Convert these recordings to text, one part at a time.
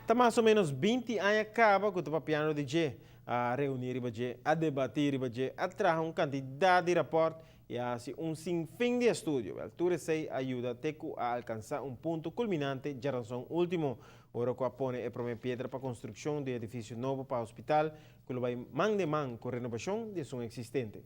Está mais ou menos 20 anos acaba com o papiano de G a reunir a debater a trazer uma quantidade de raportes e assim sinfim de estudos. A altura se ajuda a alcançar ponto culminante de razão último. Ora que apone a primeira pedra para a construção de edifício novo para o hospital, que vai mão de mão com a renovação de som existente.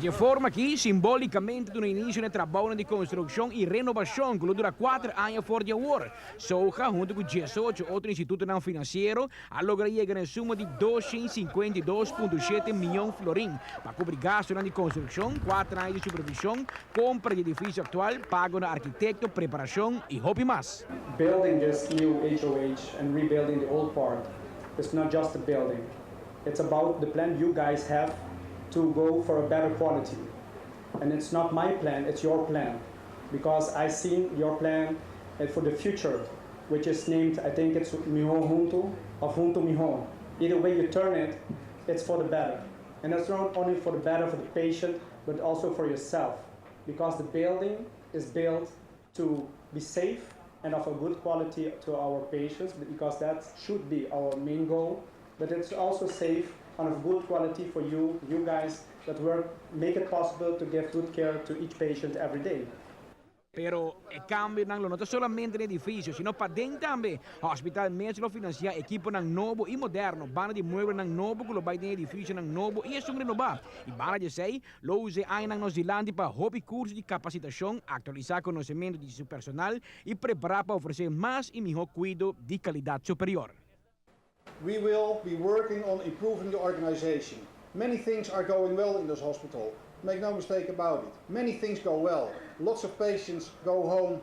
De forma que, simbolicamente, no início do trabalho de construção e renovação, que dura 4 anos fora de agora, Soja, junto com 18 outro instituto não financeiro, a lograr chegar em suma de 252,7 milhões de florins para cobrir gastos de construção, 4 anos de supervisão, compra de edifício atual, pago de arquiteto, preparação e hobby mais. Building this new HOH and rebuilding the old part is not just a building. It's about the plan you guys have to go for a better quality. And it's not my plan, it's your plan. Because I've seen your plan for the future, which is named, I think it's Miho Junto, or Junto Miho. Either way you turn it, it's for the better. And it's not only for the better for the patient, but also for yourself. Because the building is built to be safe and of a good quality to our patients, because that should be our main goal. But it's also safe and of good quality for you guys that work, make it possible to give good care to each patient every day. Pero o cambio não é somente no edifício, sino para dentro também. O hospital mesmo financia equipo novo e moderno, bana de muebles novo, que vai no edifício novo e é renovar. E bana de sei, lo use aí nos Zilândia para hobby curso de capacitação, atualizar conhecimento de seu personal e preparar para oferecer mais e melhor cuidado de qualidade superior. We will be working on improving the organization. Many things are going well in this hospital. Make no mistake about it. Many things go well. Lots of patients go home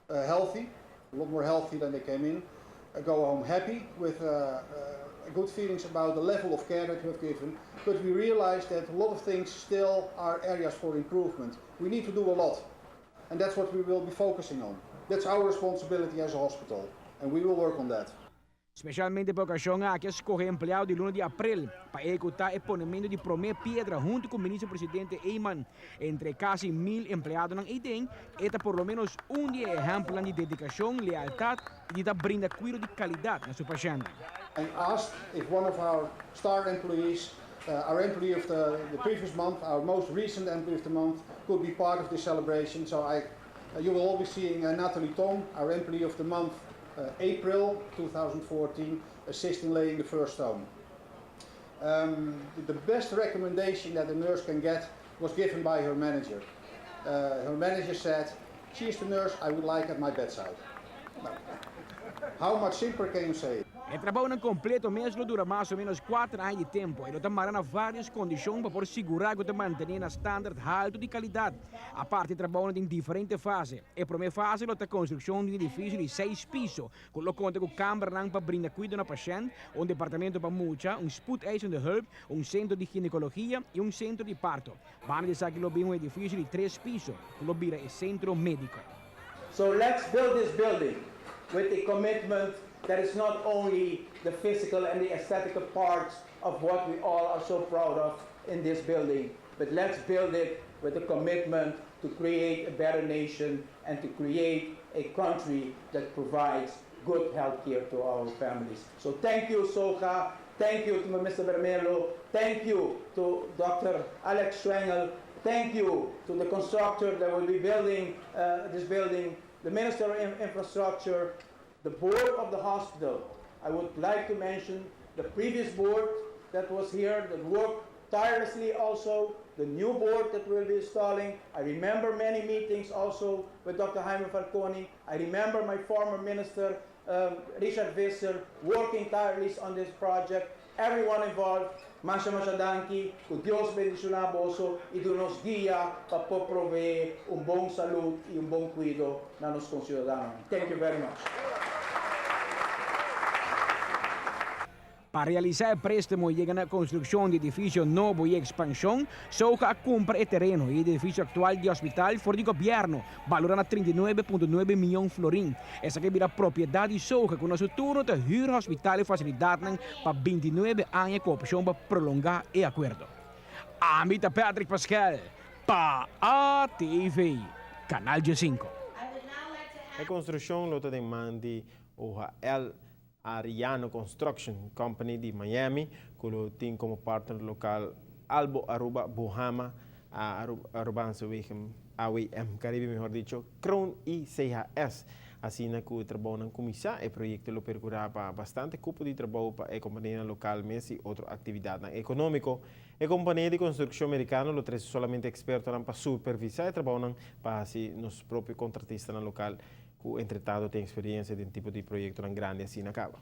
healthy, a lot more healthy than they came in. Go home happy with good feelings about the level of care that we have given. But we realize that a lot of things still are areas for improvement. We need to do a lot. And that's what we will be focusing on. That's our responsibility as a hospital. And we will work on that. Especialmente por ocasião que escorre empregado de 1 de abril para executar o ponemento de primeira pedra junto com o ministro-presidente Eyman. Entre quase 1000 empregados na IDEM, este por lo menos dia exemplo de dedicação, lealdade e de brindar cuidado de qualidade na sua paciente. I asked if one of our star employees, our employee of the previous month, our most recent employee of the month, could be part of this celebration. So you will all be seeing Nathalie Tom, our employee of the month, April 2014, assisting laying the first stone. The best recommendation that a nurse can get was given by her manager. Her manager said, "She is the nurse I would like at my bedside." How much simpler can you say it? O trabalho completo mesmo dura mais ou menos 4 anos de tempo e ele tem várias condições para assegurar que manter um standard alto de qualidade. A parte trabalha em diferentes fases. A primeira fase é a construção de um edifício de 6 pisos, com conta com câmara para brindar cuidado na paciente, departamento para mucha, spoedeisende hulp, centro de ginecologia e centro de parto. Van de saque edifício de 3 pisos, que vira centro médico. So let's build this building with a commitment that is not only the physical and the aesthetic parts of what we all are so proud of in this building, but let's build it with a commitment to create a better nation and to create a country that provides good health care to our families. So thank you, Soja. Thank you to Mr. Vermelo. Thank you to Dr. Alex Schwengel. Thank you to the constructor that will be building this building, the Minister of Infrastructure, the board of the hospital. I would like to mention the previous board that was here that worked tirelessly also, the new board that we'll be installing. I remember many meetings also with Dr. Jaime Falconi. I remember my former minister, Richard Visser, working tirelessly on this project. Everyone involved, Masha Danki, que Deus bendicionar bolso e que nos guia para prover bom saúde e bom cuidado na nos concidadãos. Thank you very much. Para realizar o préstamo e a construção de edifício novo e expansão, Soja compra o terreno e o edifício atual de hospital for de governo, valorando 39,9 milhões de florins. Essa que vira propriedade Soja, com nosso turno de huur hospital e facilidade para 29 anos com opção para prolongar o acordo. Amita Patrick Pascal, para ATV, Canal G5. A construção lota de mandi o El Ariano Construction Company de Miami, que tem como partner local Albo Aruba Bohama, Arubanse AWM Caribe, mejor dicho, Crown e CHS. Assim que o trabalho na comissão e projeto lo percurava bastante cupo de trabalho para a companhia local mesmo e outra atividade econômica. A companhia de construção americana lo traz solamente experto para supervisar o trabalho para assim nos próprios contratistas local que entretanto tem experiência de um tipo de projeto grande assim na cava.